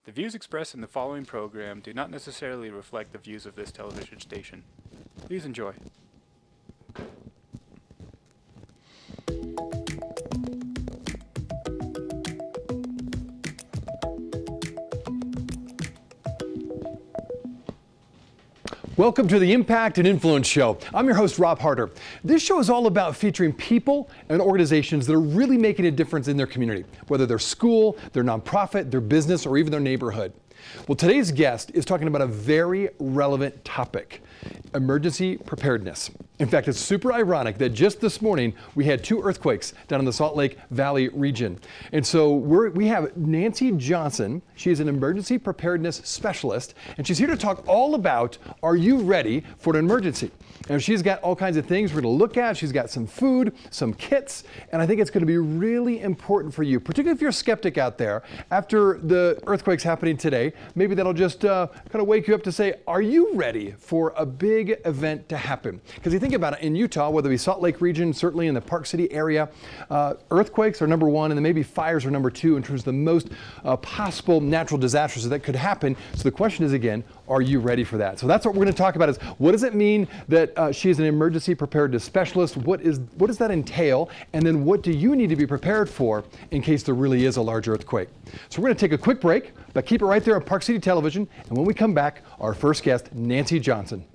The views expressed in the following program do not necessarily reflect the views of this television station. Please enjoy. Welcome to the Impact and Influence Show. I'm your host, Rob Harter. This show is all about featuring people and organizations that are really making a difference in their community, whether their school, their nonprofit, their business, or even their neighborhood. Well, today's guest is talking about a very relevant topic: emergency preparedness. In fact, it's super ironic that just this morning we had 2 earthquakes down in the Salt Lake Valley region. And so we have Nancy Johnson. She is an emergency preparedness specialist, and she's here to talk all about, are you ready for an emergency? And she's got all kinds of things we're going to look at. She's got some food, some kits, and I think it's going to be really important for you, particularly if you're a skeptic out there. After the earthquakes happening today, maybe that'll just kind of wake you up to say, are you ready for a big event to happen? Because you think about it, in Utah, whether it be Salt Lake region, certainly in the Park City area, earthquakes are number 1, and then maybe fires are number 2 in terms of the most possible natural disasters that could happen. So the question is, again, are you ready for that? So that's what we're going to talk about, is what does it mean that she is an emergency preparedness specialist? What does that entail? And then what do you need to be prepared for in case there really is a large earthquake? So we're going to take a quick break, but keep it right there on Park City Television. And when we come back, our first guest, Nancy Johnson.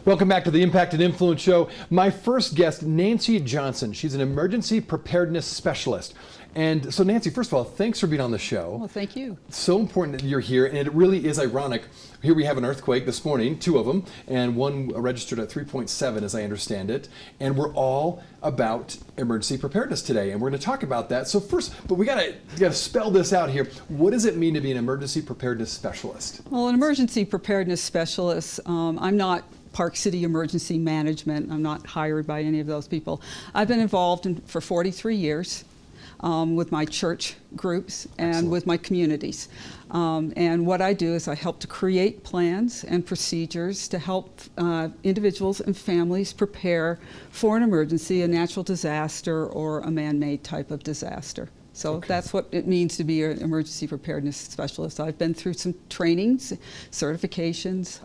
Welcome back to the Impact and Influence Show. My first guest, Nancy Johnson. She's an emergency preparedness specialist. And so, Nancy, first of all, thanks for being on the show. Well, thank you. It's so important that you're here, and it really is ironic. Here we have an earthquake this morning, 2 of them, and one registered at 3.7, as I understand it. And we're all about emergency preparedness today, and we're going to talk about that. So first, but we gotta spell this out here. What does it mean to be an emergency preparedness specialist? Well, an emergency preparedness specialist, I'm not Park City Emergency Management. I'm not hired by any of those people. I've been involved for 43 years. With my church groups and Excellent. with my communities. And what I do is I help to create plans and procedures to help individuals and families prepare for an emergency, a natural disaster, or a man-made type of disaster. So that's what it means to be an emergency preparedness specialist. I've been through some trainings, certifications,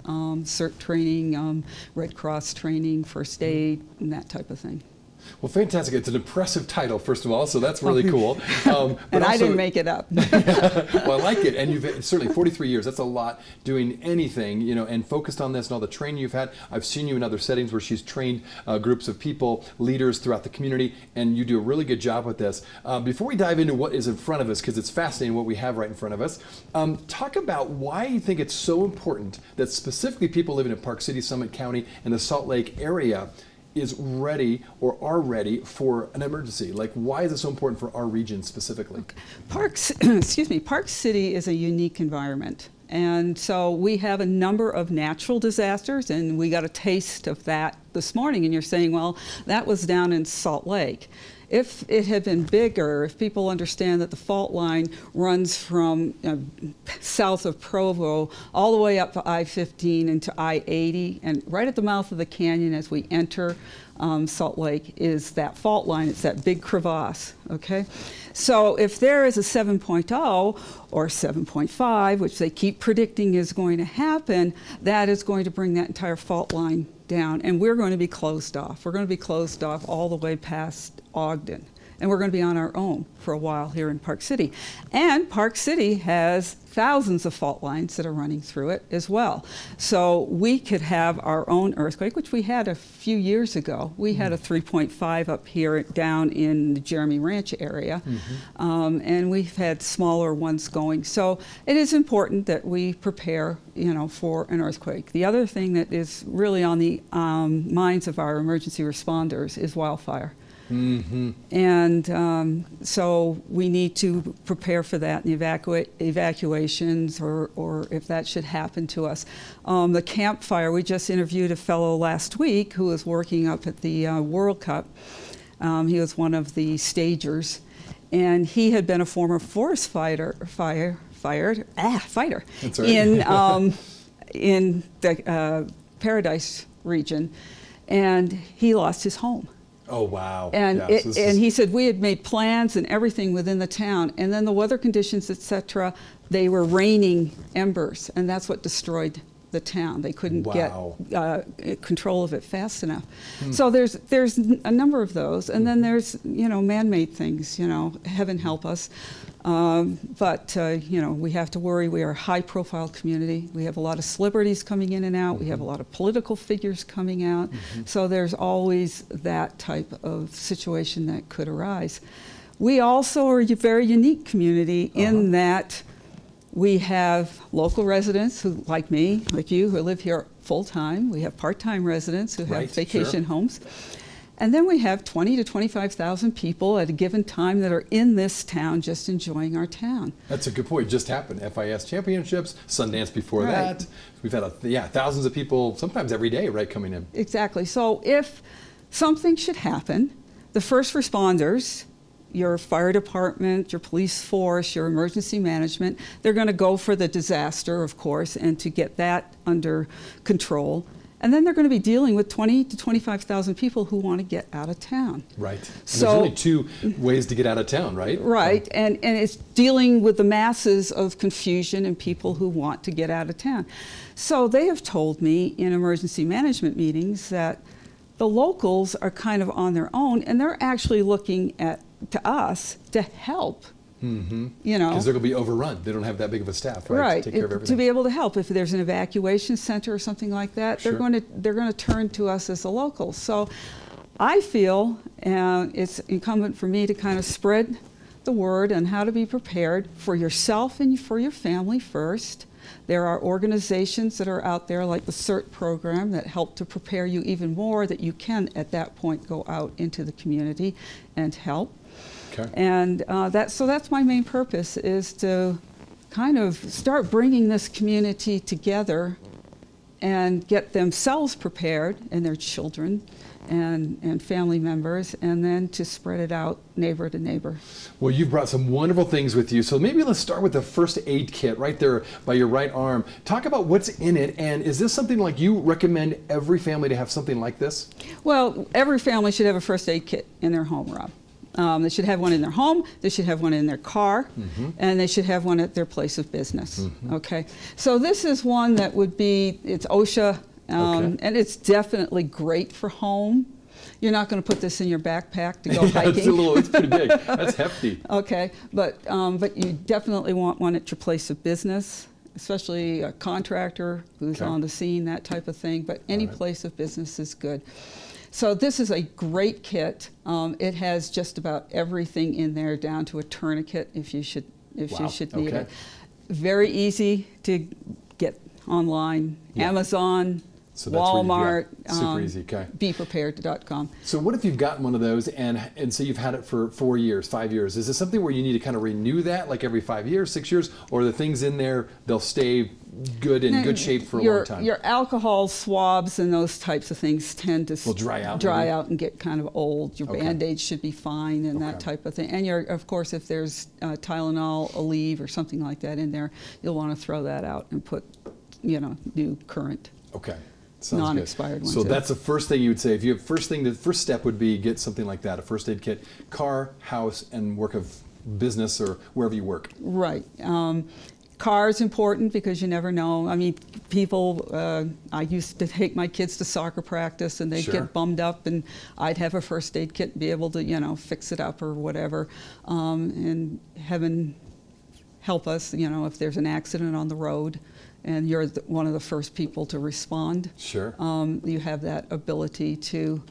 CERT training, Red Cross training, first aid, and that type of thing. Well, fantastic. It's an impressive title, first of all, so that's really cool. But and I didn't make it up. Well, I like it. And you've certainly 43 years. That's a lot doing anything, and focused on this and all the training you've had. I've seen you in other settings where she's trained groups of people, leaders throughout the community, and you do a really good job with this. Before we dive into what is in front of us, because it's fascinating what we have right in front of us, talk about why you think it's so important that specifically people living in Park City, Summit County, and the Salt Lake area is ready or are ready for an emergency. Like, why is it so important for our region specifically? Park City is a unique environment. And so we have a number of natural disasters, and we got a taste of that this morning. And you're saying, well, that was down in Salt Lake. If it had been bigger, if people understand that the fault line runs from south of Provo all the way up to I-15 into I-80, and right at the mouth of the canyon as we enter Salt Lake is that fault line. It's that big crevasse, okay? So if there is a 7.0 or 7.5, which they keep predicting is going to happen, that is going to bring that entire fault line down, and we're going to be closed off. We're going to be closed off all the way past Ogden, and we're going to be on our own for a while here in Park City. And Park City has thousands of fault lines that are running through it as well. So we could have our own earthquake, which we had a few years ago. We had a 3.5 up here down in the Jeremy Ranch area, and we've had smaller ones going. So it is important that we prepare, for an earthquake. The other thing that is really on the minds of our emergency responders is wildfire. And so we need to prepare for that in evacuations or if that should happen to us. The campfire, we just interviewed a fellow last week who was working up at the World Cup. He was one of the stagers, and he had been a former forest fighter That's right. in the Paradise region, and he lost his home. Oh, wow. And, Yes, this and is- he said we had made plans and everything within the town, and then the weather conditions, etc., they were raining embers, and that's what destroyed the town. They couldn't Wow. get control of it fast enough. So there's a number of those, and then there's man-made things. Heaven help us. But we have to worry. We are a high-profile community. We have a lot of celebrities coming in and out. We have a lot of political figures coming out. So there's always that type of situation that could arise. We also are a very unique community in that we have local residents who, like me, like you, who live here full-time. We have part-time residents who Right, have vacation sure. homes. And then we have 20 to 25,000 people at a given time that are in this town just enjoying our town. That's a good point. It just happened. FIS championships, Sundance before Right. that. We've had thousands of people, sometimes every day, right, coming in. Exactly. So if something should happen, the first responders, your fire department, your police force, your emergency management, they're going to go for the disaster, of course, and to get that under control. And then they're going to be dealing with 20 to 25,000 people who want to get out of town. Right. And So- there's only two ways to get out of town, right? Right, and it's dealing with the masses of confusion and people who want to get out of town. So they have told me in emergency management meetings that the locals are kind of on their own, and they're actually looking to us to help. Because they're going to be overrun. They don't have that big of a staff, right? Right, To take care of to everything. be able to help. If there's an evacuation center or something like that, Sure. they're going to turn to us as the locals. So I feel it's incumbent for me to kind of spread the word on how to be prepared for yourself and for your family first. There are organizations that are out there like the CERT program that help to prepare you even more, that you can at that point go out into the community and help. Okay. And so that's my main purpose, is to kind of start bringing this community together and get themselves prepared, and their children and family members, and then to spread it out neighbor to neighbor. Well, you've brought some wonderful things with you. So maybe let's start with the first aid kit right there by your right arm. Talk about what's in it, and is this something like you recommend every family to have something like this? Well, every family should have a first aid kit in their home, Rob. They should have one in their home, they should have one in their car, and they should have one at their place of business. Okay, so this is one that would be, it's OSHA, Okay. and it's definitely great for home. You're not going to put this in your backpack to go Yeah, hiking. it's pretty big. That's hefty. Okay, but you definitely want one at your place of business, especially a contractor who's Okay. on the scene, that type of thing. But any right. place of business is good. So this is a great kit. It has just about everything in there, down to a tourniquet if you should need Okay. it. Very easy to get online. Yeah. Amazon, So that's where Walmart, super easy. Okay. beprepared.com. So what if you've gotten one of those and say you've had it for 4 years, 5 years? Is this something where you need to kind of renew that like every 5 years, 6 years, or the things in there, they'll stay good in good shape for a long time? Your alcohol swabs and those types of things tend to Will dry out, maybe? and get kind of old. Your Okay. Band-Aids should be fine and that Okay. type of thing. And of course, if there's Tylenol, Aleve, or something like that in there, you'll want to throw that out and put, new current. Okay. Sounds good. Non-expired ones So in. that's the first thing you would say. If you have the first step would be get something like that, a first aid kit, car, house, and work of business or wherever you work. Right. Car is important because you never know. I mean, people, I used to take my kids to soccer practice and they'd Sure. get bummed up, and I'd have a first aid kit and be able to, fix it up or whatever. And heaven help us, if there's an accident on the road and you're one of the first people to respond. Sure. You have that ability to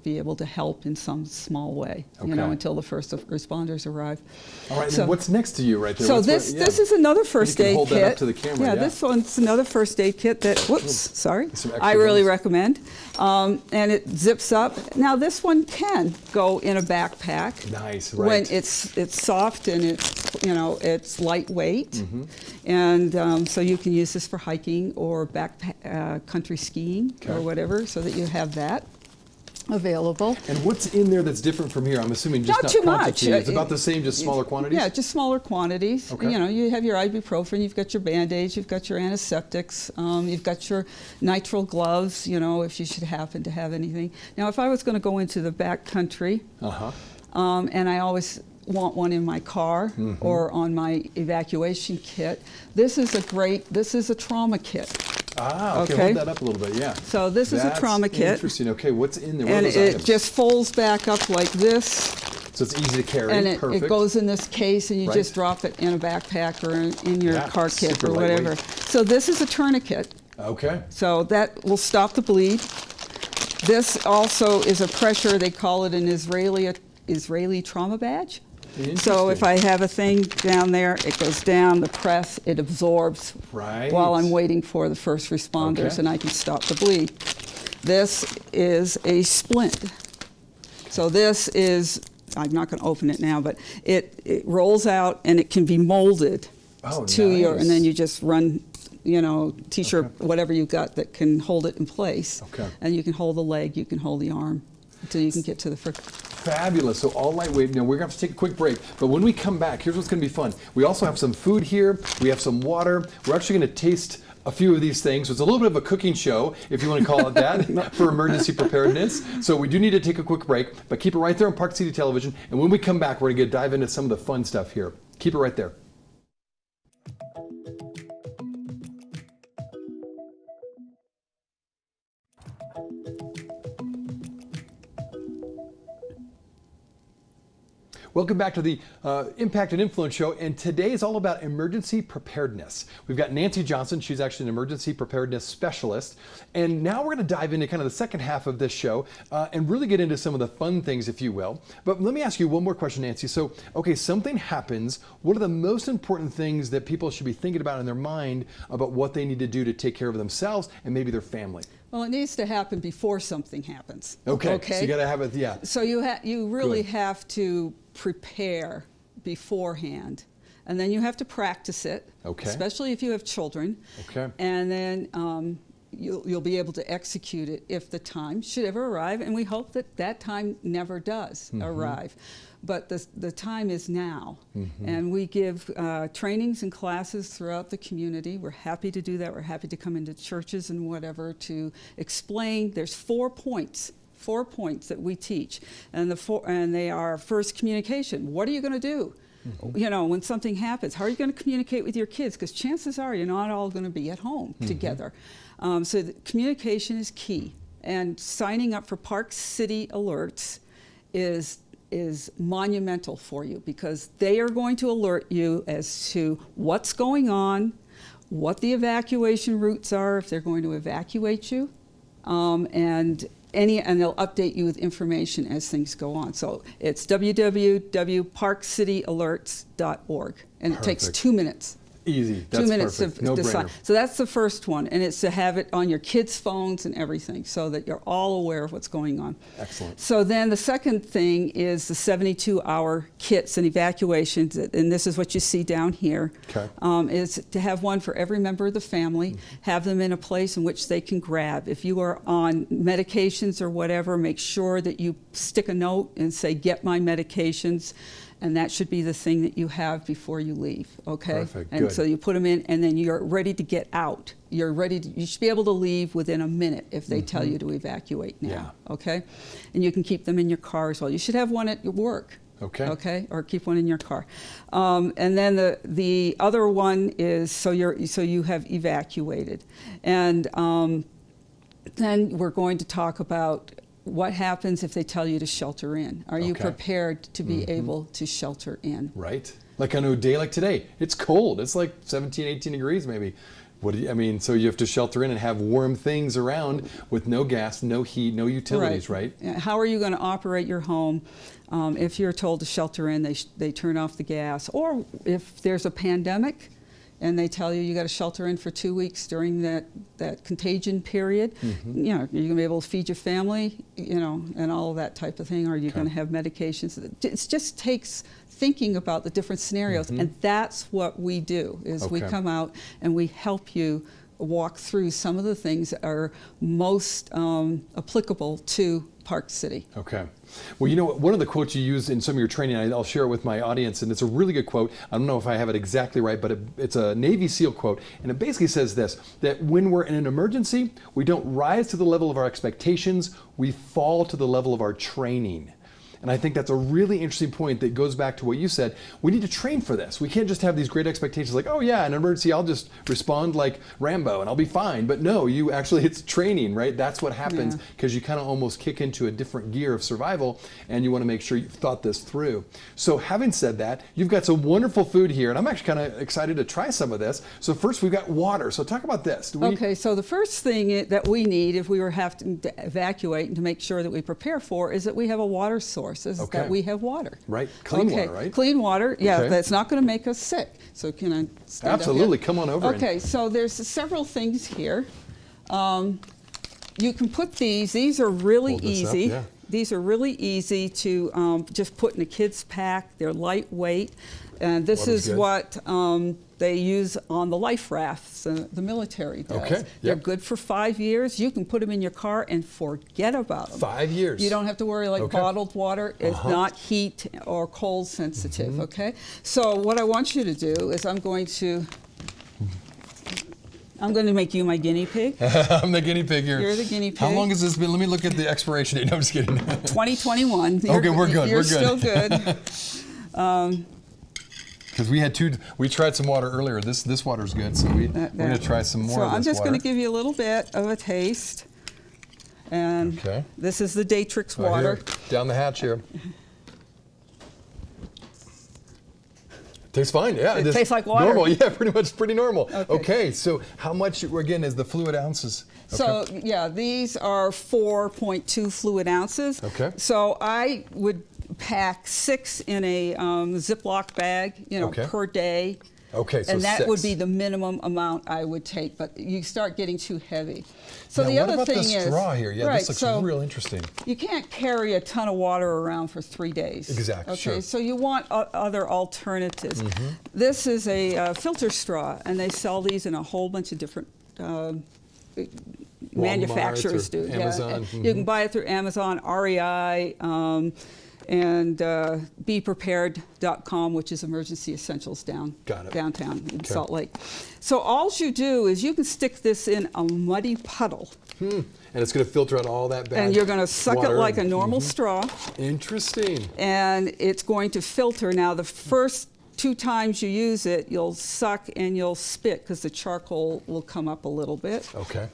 be able to help in some small way, Okay. until the first responders arrive. All right, So- and what's next to you right there? So What's this what- this is another first can aid hold kit. that up to the camera, yeah. This one's another first aid kit that, sorry, Some extra I really ones. recommend. And it zips up. Now this one can go in a backpack. Nice, When right. it's soft and it's lightweight, Mm-hmm. and so you can use this for hiking or country skiing Okay. or whatever, so that you have that. available. And what's in there that's different from here? I'm assuming just Not too quantity. much. It's about the same, just smaller quantities? Yeah, just smaller quantities. Okay. You know, you have your ibuprofen, you've got your Band-Aids, you've got your antiseptics, you've got your nitrile gloves, you know, if you should happen to have anything. Now, if I was going to go into the back country, and I always want one in my car or on my evacuation kit, this is a trauma kit. Ah, okay, hold that up a little bit, yeah. So this is a trauma kit. Interesting. Okay, what's in there? What And are those it items? just folds back up like this. So it's easy to carry. And Perfect. it goes in this case, and you Right. just drop it in a backpack or in your car kit super or whatever. lightweight. So this is a tourniquet. Okay. So that will stop the bleed. This also is a pressure, they call it an Israeli trauma badge. So if I have a thing down there, it goes down, the press, it absorbs while I'm waiting for the first responders, and I can stop the bleed. This is a splint. So this is, I'm not going to open it now, but it rolls out and it can be molded to your, and then you just run, you know, t-shirt, whatever you've got that can hold it in place. And you can hold the leg, you can hold the arm until you can get to the first. Fabulous. So all lightweight. Now we're going to have to take a quick break, but when we come back, here's what's going to be fun. We also have some food here. We have some water. We're actually going to taste a few of these things. So it's a little bit of a cooking show, if you want to call it that, for emergency preparedness. So we do need to take a quick break, but keep it right there on Park City Television. And when we come back, we're going to dive into some of the fun stuff here. Keep it right there. Welcome back to the Impact and Influence Show, and today is all about emergency preparedness. We've got Nancy Johnson, she's actually an emergency preparedness specialist, and now we're going to dive into kind of the second half of this show and really get into some of the fun things, if you will. But let me ask you one more question, Nancy. So, okay, something happens. What are the most important things that people should be thinking about in their mind about what they need to do to take care of themselves and maybe their family? Well, it needs to happen before something happens. Okay. So you got to have it, yeah. So you really have to prepare beforehand, and then you have to practice it. Especially if you have children. And then you'll be able to execute it if the time should ever arrive, and we hope that that time never does arrive. But the time is now, and we give trainings and classes throughout the community. We're happy to do that. We're happy to come into churches and whatever to explain. There's 4 points that we teach, and they are: first, communication. What are you going to do? You know, when something happens, how are you going to communicate with your kids? Because chances are you're not all going to be at home together. So the communication is key, and signing up for Park City Alerts is monumental for you, because they are going to alert you as to what's going on, what the evacuation routes are if they're going to evacuate you, and they'll update you with information as things go on. So it's www.parkcityalerts.org, and it takes 2 minutes. Easy. That's 2 minutes perfect. to decide. So that's the first one, and it's to have it on your kids' phones and everything, so that you're all aware of what's going on. Excellent. So then the second thing is the 72-hour kits and evacuations, and this is what you see down here. Is to have one for every member of the family, have them in a place in which they can grab. If you are on medications or whatever, make sure that you stick a note and say, "Get my medications." And that should be the thing that you have before you leave, okay? Perfect, and good. so you put them in, and then you're ready to get out. You should be able to leave within a minute if they tell you to evacuate now, okay? And you can keep them in your car as well. You should have one at your work, okay? Or keep one in your car. And then the other one is so you have evacuated. And then we're going to talk about what happens if they tell you to shelter in. Are you prepared to be able to shelter in? Right. Like on a day like today, it's cold. It's like 17, 18 degrees maybe. What do you, I mean, so you have to shelter in and have warm things around with no gas, no heat, no utilities, right? How are you going to operate your home if you're told to shelter in, they turn off the gas? Or if there's a pandemic and they tell you got to shelter in for 2 weeks during that contagion period, you know, you're going to be able to feed your family, you know, and all of that type of thing. Are you going to have medications? It just takes thinking about the different scenarios, and that's what we do, is we come out and we help you walk through some of the things that are most applicable to Park City. Okay. Well, you know, one of the quotes you use in some of your training, I'll share it with my audience, and it's a really good quote. I don't know if I have it exactly right, but it's a Navy SEAL quote, and it basically says this, that when we're in an emergency, we don't rise to the level of our expectations, we fall to the level of our training. And I think that's a really interesting point that goes back to what you said. We need to train for this. We can't just have these great expectations like, oh yeah, in an emergency, I'll just respond like Rambo and I'll be fine. But no, it's training, right? That's what happens because you kind of almost kick into a different gear of survival, and you want to make sure you've thought this through. So having said that, you've got some wonderful food here, and I'm actually kind of excited to try some of this. So first we've got water. So talk about this. Okay, so the first thing that we need if we were having to evacuate and to make sure that we prepare for is that we have a water source. That we have water. Right, clean water, right? Clean water, yeah, that's not going to make us sick. So can I stand Absolutely, up here? come on over. Okay, so there's several things here. You can put these are really easy. Yeah. These are really easy to just put in a kid's pack. They're lightweight. And this is what they use on the life rafts, the military does. Okay. They're good for 5 years. You can put them in your car and forget about them. 5 years. You don't have to worry like bottled water. It's not heat or cold sensitive, okay? So what I want you to do is I'm going to make you my guinea pig. I'm the guinea pig here. You're the guinea pig. How long has this been? Let me look at the expiration date. No, I'm just kidding. 2021. Okay, we're good. You're we're good. still good. Because we tried some water earlier. This water's good, so we're going to try some more So of this I'm just water. going to give you a little bit of a taste. And this is the Datrix water. Here, down the hatch here. Tastes fine, yeah. It tastes like water. Normal, yeah, pretty normal. Okay, so how much, again, is the fluid ounces? So, yeah, these are 4.2 fluid ounces. Okay. So I would pack 6 in a Ziploc bag, per day. Okay, so and that 6. would be the minimum amount I would take, but you start getting too heavy. So now, the other what about thing the straw here? Yeah, this looks real interesting. You can't carry a ton of water around for 3 days. Exactly. Okay, so you want other alternatives. This is a filter straw, and they sell these in a whole bunch of different manufacturers do. Amazon. Yeah. You can buy it through Amazon, REI. And beprepared.com, which is emergency essentials downtown in Salt Lake. So all you do is you can stick this in a muddy puddle. And it's going to filter out all that bad water. And you're going to suck it like a normal straw. Interesting. And it's going to filter. Now, the first 2 times you use it, you'll suck and you'll spit because the charcoal will come up a little bit. Okay.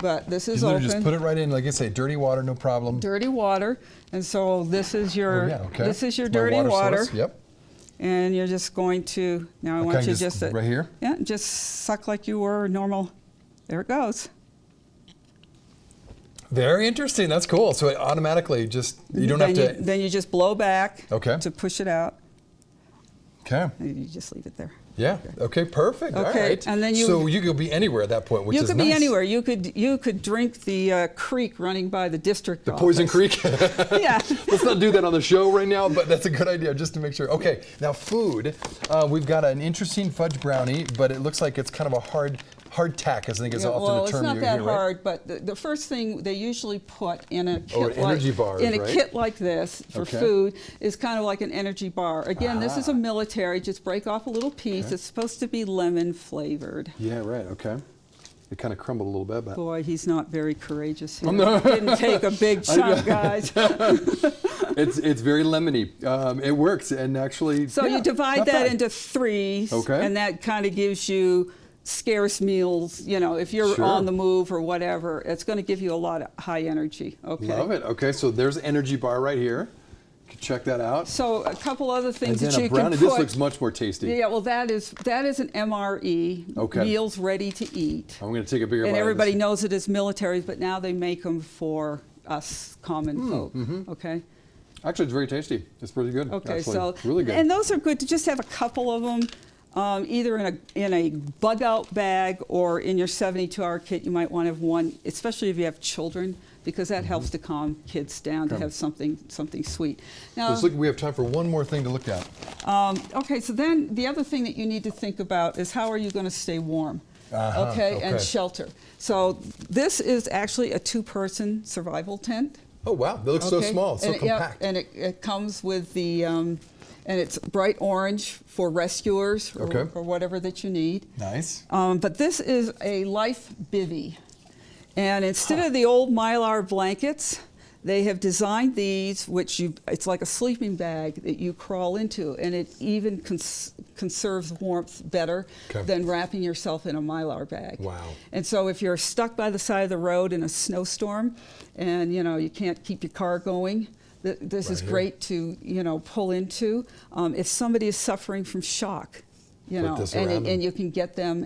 But this is you open. Just put it right in, like I say, dirty water, no problem. Dirty water. And so this is your this is your My dirty water. Source. Yep. And you're just going to, now I want you just to, right here? Yeah, just suck like you were normal. There it goes. Very interesting. That's cool. So it automatically just, you don't have to. Then you just blow back to push it out. Okay. And you just leave it there. Yeah. Okay. Perfect. Okay. All right. And then so you could be anywhere at that point, which is nice. You could be anywhere. You could drink the creek running by the district office. Poison Creek. Yeah. Let's not do that on the show right now, but that's a good idea just to make sure. Okay. Now food. We've got an interesting fudge brownie, but it looks like it's kind of a hard tack, I think is often the term you hear, right? Well, it's not that hard, but the first thing they usually put in a kit kit like this for food is kind of like an energy bar. Again, this is a military. Just break off a little piece. It's supposed to be lemon flavored. Yeah, right. Okay. It kind of crumbled a little bit, but boy, he's not very courageous here. Didn't take a big chunk, guys. It's very lemony. It works, and actually. So you divide that into 3s, and that kind of gives you scarce meals, if you're on the move or whatever, it's going to give you a lot of high energy. Okay. Love it. Okay, so there's energy bar right here. You can check that out. So a couple other things and that then you brownie, can put. This looks much more tasty. Yeah, well, that is an MRE, meals ready to eat. I'm going to take a bigger bite. And everybody knows it as military, but now they make them for us common folk. Okay. Actually, it's very tasty. It's pretty good. Okay, actually. so really good. And those are good to just have a couple of them. Either in a bug out bag or in your 72-hour kit. You might want to have one, especially if you have children, because that helps to calm kids down to have something sweet. Now, looks like we have time for one more thing to look at. Okay, so then the other thing that you need to think about is how are you going to stay warm? okay, and shelter. So this is actually a 2-person survival tent. Oh, wow. That looks so small, so compact. Yeah, and it comes with the, and it's bright orange for rescuers or whatever that you need. Nice. But this is a life bivvy. And instead of the old Mylar blankets, they have designed these, it's like a sleeping bag that you crawl into, and it even conserves warmth better than wrapping yourself in a Mylar bag. Wow. And so if you're stuck by the side of the road in a snowstorm and you can't keep your car going, this is great to pull into. If somebody is suffering from shock, and you can get them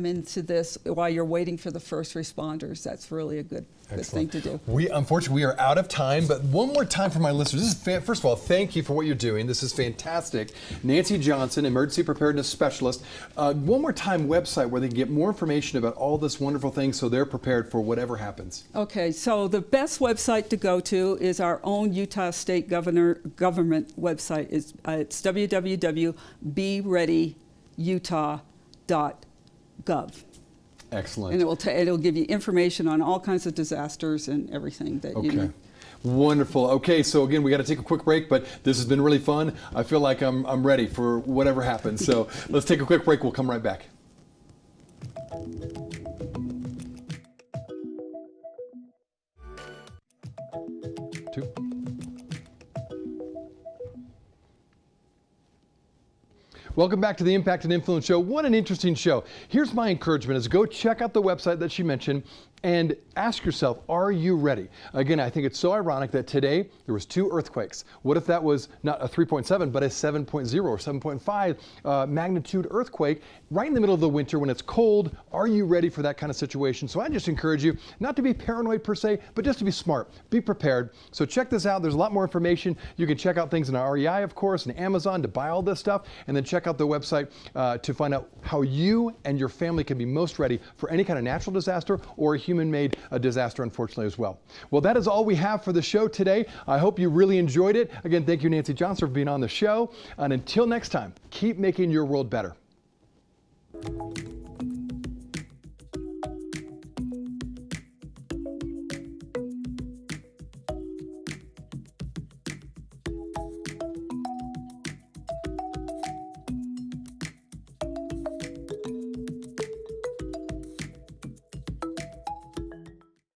into this while you're waiting for the first responders. That's really a good thing to do. Unfortunately, we are out of time, but one more time for my listeners. This is first of all, thank you for what you're doing. This is fantastic. Nancy Johnson, Emergency Preparedness Specialist. One more time, website where they can get more information about all this wonderful things so they're prepared for whatever happens. Okay, so the best website to go to is our own Utah State government website. It's www.bereadyutah.gov. Excellent. And it'll give you information on all kinds of disasters and everything that you need. Wonderful. Okay, so again, we got to take a quick break, but this has been really fun. I feel like I'm ready for whatever happens. So let's take a quick break. We'll come right back. Welcome back to the Impact and Influence Show. What an interesting show. Here's my encouragement is go check out the website that she mentioned and ask yourself, are you ready? Again, I think it's so ironic that today there was 2 earthquakes. What if that was not a 3.7, but a 7.0 or 7.5 magnitude earthquake right in the middle of the winter when it's cold? Are you ready for that kind of situation? So I just encourage you not to be paranoid per se, but just to be smart, be prepared. So check this out. There's a lot more information. You can check out things in our REI, of course, and Amazon to buy all this stuff, and then check out the website to find out how you and your family can be most ready for any kind of natural disaster or a human-made disaster, unfortunately, as well. Well, that is all we have for the show today. I hope you really enjoyed it. Again, thank you, Nancy Johnson, for being on the show. And until next time, keep making your world better.